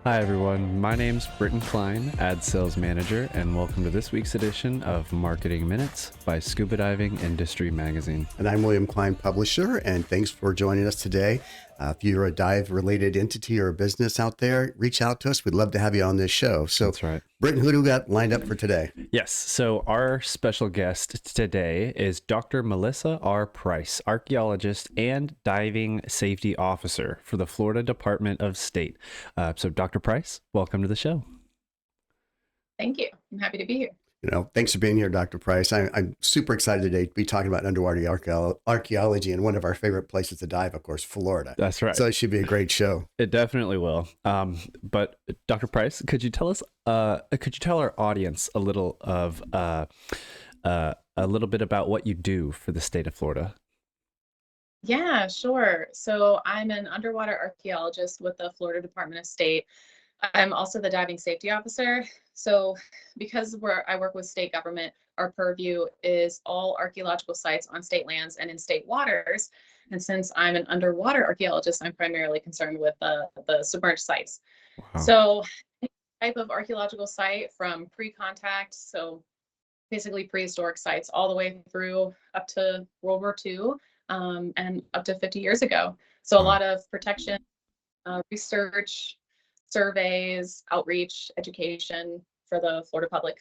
Hi, everyone. My name's Britton Klein, Ad Sales Manager, and welcome to this week's edition of Marketing Minutes by Scuba Diving Industry Magazine. And I'm William Klein, publisher, and thanks for joining us today. If you're a dive-related entity or a business out there, reach out to us. We'd love to have you on this show. So, That's right. Britton, who do we got lined up for today? Yes. So our special guest today is Dr. Melissa R. Price, archaeologist and diving safety officer for the Florida Department of State. So Dr. Price, welcome to the show. Thank you. I'm happy to be here. Thanks for being here, Dr. Price. I'm super excited today to be talking about underwater archaeology and one of our favorite places to dive, of course, Florida. That's right. So it should be a great show. It definitely will. But Dr. Price, could you tell our audience a little bit about what you do for the state of Florida? Yeah, sure. So I'm an underwater archaeologist with the Florida Department of State. I'm also the diving safety officer. So because I work with state government, our purview is all archaeological sites on state lands and in state waters. And since I'm an underwater archaeologist, I'm primarily concerned with the submerged sites. Wow. So any type of archaeological site from pre-contact, so basically prehistoric sites, all the way through up to World War II and up to 50 years ago. So a lot of protection, research, surveys, outreach, education for the Florida public.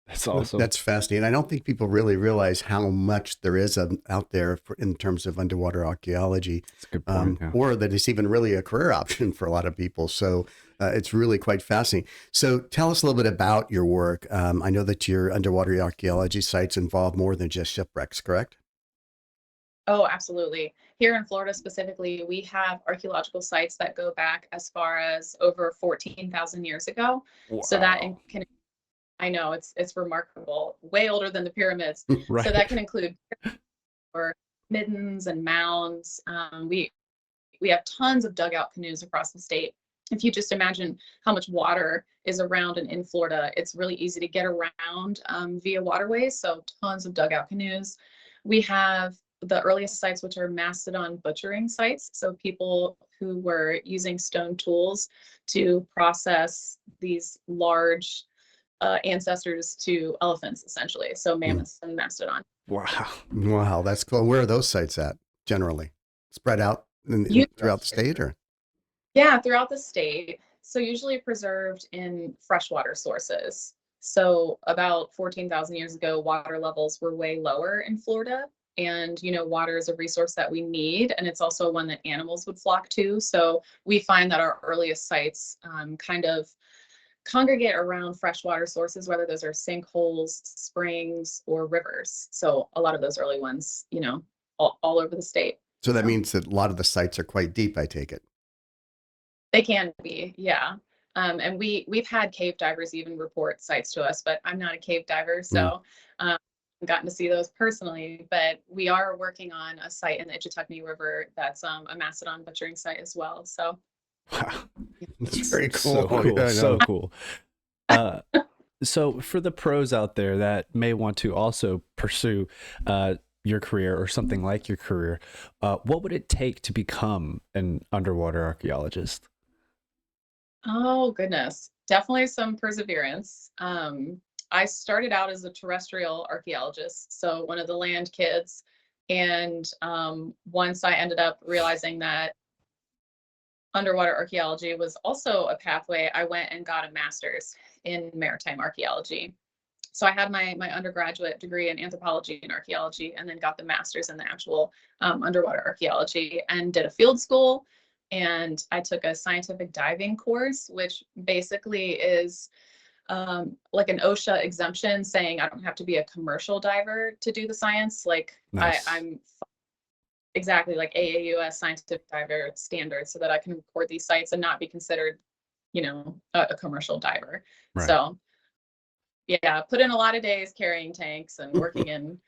That's awesome. That's fascinating. I don't think people really realize how much there is out there in terms of underwater archaeology. That's a good point, or that it's even really a career option for a lot of people. So it's really quite fascinating. So tell us a little bit about your work. I know that your underwater archaeology sites involve more than just shipwrecks, correct? Oh, absolutely. Here in Florida specifically, we have archaeological sites that go back as far as over 14,000 years ago. Wow. So that I know it's remarkable, way older than the pyramids. Right. So that can include or middens and mounds. We have tons of dugout canoes across the state. If you just imagine how much water is around and in Florida, it's really easy to get around via waterways. So tons of dugout canoes. We have the earliest sites, which are mastodon butchering sites. So people who were using stone tools to process these large ancestors to elephants, essentially. So mammoths and mastodon. Wow, that's cool. Where are those sites at generally? Spread out throughout the state, or? Yeah, throughout the state. So usually preserved in freshwater sources. So about 14,000 years ago, water levels were way lower in Florida. And, water is a resource that we need, and it's also one that animals would flock to. So we find that our earliest sites kind of congregate around freshwater sources, whether those are sinkholes, springs, or rivers. So a lot of those early ones, all over the state. So that means that a lot of the sites are quite deep, I take it. They can be, yeah. And we've had cave divers even report sites to us, but I'm not a cave diver, so gotten to see those personally, but we are working on a site in the Ichetucknee River that's a mastodon butchering site as well. So wow, that's very cool. So cool. Yeah, so cool. So for the pros out there that may want to also pursue your career or something like your career, what would it take to become an underwater archaeologist? Oh goodness, definitely some perseverance. I started out as a terrestrial archaeologist, so one of the land kids. And once I ended up realizing that underwater archaeology was also a pathway, I went and got a master's in maritime archaeology. So I had my undergraduate degree in anthropology and archaeology, and then got the master's in the actual underwater archaeology, and did a field school. And I took a scientific diving course, which basically is like an OSHA exemption, saying I don't have to be a commercial diver to do the science. Like Nice. I'm exactly like AAUS scientific diver standards, so that I can record these sites and not be considered, a commercial diver. Right. So yeah, put in a lot of days carrying tanks and working in,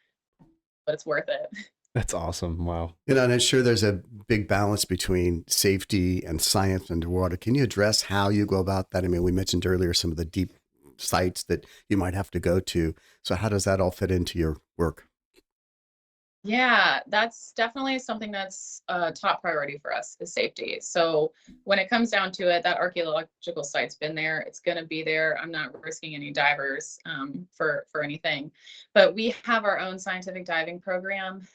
but it's worth it. That's awesome. Wow. And I'm sure there's a big balance between safety and science underwater. Can you address how you go about that? I mean, we mentioned earlier some of the deep sites that you might have to go to. So how does that all fit into your work? Yeah, that's definitely something that's a top priority for us is safety. So when it comes down to it, that archaeological site's been there. It's going to be there. I'm not risking any divers for anything, but we have our own scientific diving program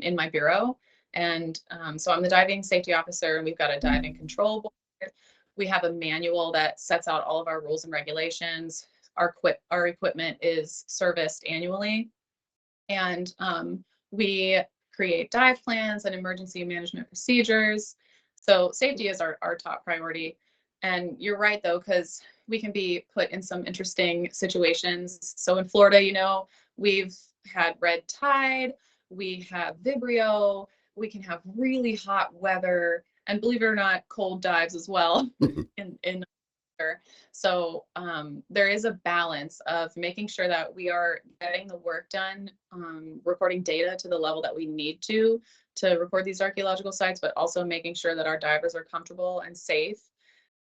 in my bureau, and so I'm the diving safety officer, and we've got a diving control board. We have a manual that sets out all of our rules and regulations. Our equipment is serviced annually, and we create dive plans and emergency management procedures. So safety is our top priority. And you're right though, because we can be put in some interesting situations. So in Florida, we've had red tide, we have Vibrio, we can have really hot weather, and believe it or not, cold dives as well in so there is a balance of making sure that we are getting the work done, recording data to the level that we need to record these archaeological sites, but also making sure that our divers are comfortable and safe.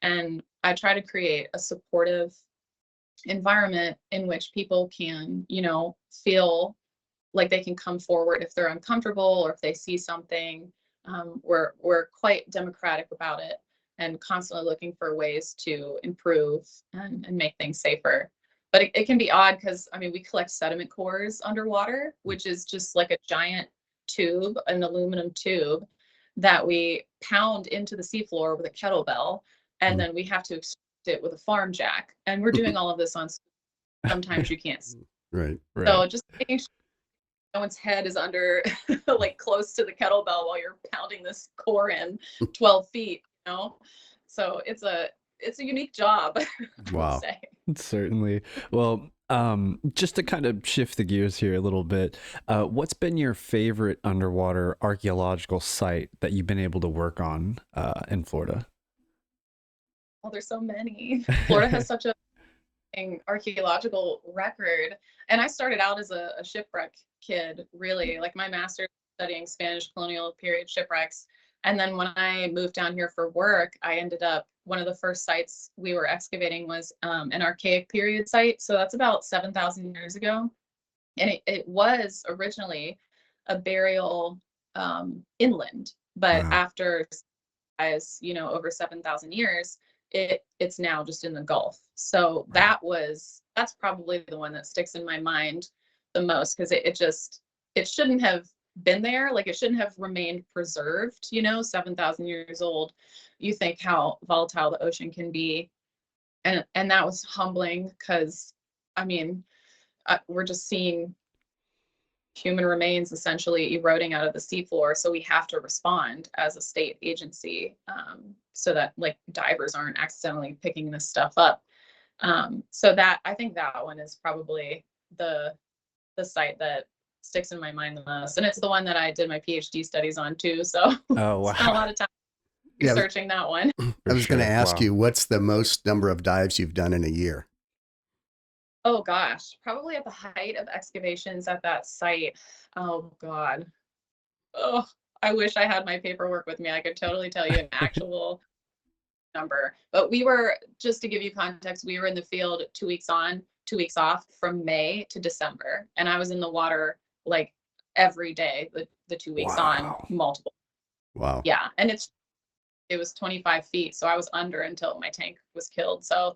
And I try to create a supportive environment in which people can, feel like they can come forward if they're uncomfortable or if they see something. We're quite democratic about it and constantly looking for ways to improve and make things safer. But it can be odd because we collect sediment cores underwater, which is just like a giant tube, an aluminum tube that we pound into the seafloor with a kettlebell, and then we have to extract it with a farm jack. And we're doing all of this on sometimes you can't see. Right. So just making sure no one's head is under like close to the kettlebell while you're pounding this core in 12 feet, So it's a unique job, I Wow. would say. Certainly. Well, just to kind of shift the gears here a little bit, what's been your favorite underwater archaeological site that you've been able to work on in Florida? Well, there's so many. Florida has such a archaeological record. And I started out as a shipwreck kid, really. Like my master's studying Spanish colonial period shipwrecks. And then when I moved down here for work, I ended up, one of the first sites we were excavating was an archaic period site. So that's about 7,000 years ago. And it was originally a burial inland, but Wow. after, over 7,000 years, it's now just in the Gulf. So that's probably the one that sticks in my mind the most, because it shouldn't have been there. Like it shouldn't have remained preserved, 7,000 years old. You think how volatile the ocean can be. And that was humbling because, we're just seeing human remains essentially eroding out of the seafloor. So we have to respond as a state agency, so that like divers aren't accidentally picking this stuff up. So that, I think that one is probably the site that sticks in my mind the most. And it's the one that I did my PhD studies on too. So Oh, spent a wow. lot of time Yeah, researching that one. I was going to ask Wow. you, what's the most number of dives you've done in a year? Oh gosh, probably at the height of excavations at that site. Oh God. Oh, I wish I had my paperwork with me. I could totally tell you an actual number. But we were, just to give you context, we were in the field 2 weeks on, 2 weeks off from May to December. And I was in the water like every day, the 2 weeks on, Wow. multiple. Wow. Yeah. And it was 25 feet. So I was under until my tank was killed. So,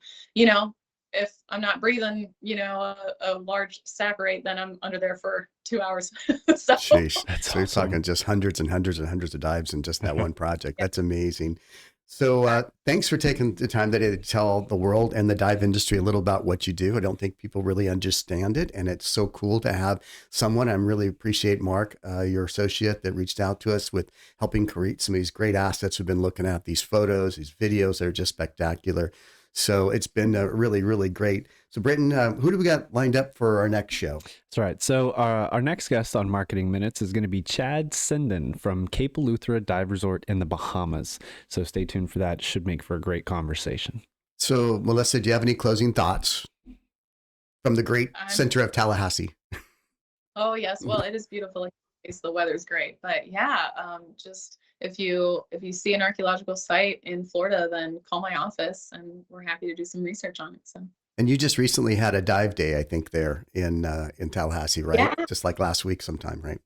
if I'm not breathing, a large saccharate, then I'm under there for 2 hours. So Sheesh. That's So you're talking awesome. just hundreds and hundreds and hundreds of dives in just that one project. That's amazing. So thanks for taking the time today to tell the world and the dive industry a little about what you do. I don't think people really understand it. And it's so cool to have someone. I really appreciate Mark, your associate, that reached out to us with helping create some of these great assets. We've been looking at these photos, these videos that are just spectacular. So it's been really, really great. So Britton, who do we got lined up for our next show? That's right. So our next guest on Marketing Minutes is going to be Chad Sinden from Cape Eleuthera Dive Resort in the Bahamas. So stay tuned for that. Should make for a great conversation. So Melissa, do you have any closing thoughts from the great I'm center of Tallahassee? Oh yes, well it is beautiful. The weather's great, but yeah, just if you see an archaeological site in Florida, then call my office, and we're happy to do some research on it. So And you just recently had a dive day, I think, there in Tallahassee, right? yeah, Just like last week sometime, right?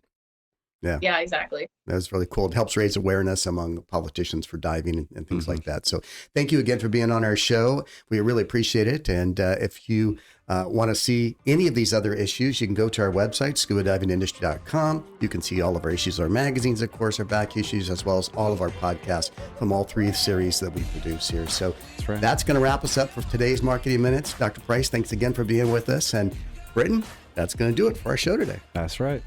Yeah. Yeah, exactly. That was really cool. It helps raise awareness among politicians for diving and things like that. So thank you again for being on our show. We really appreciate it. And if you want to see any of these other issues, you can go to our website, scubadivingindustry.com. You can see all of our issues, our magazines, of course, our back issues, as well as all of our podcasts from all 3 series that we produce here. So that's going to wrap us up for today's Marketing Minutes. Dr. Price, thanks again for being with us. And Britton, that's going to do it for our show today. That's right.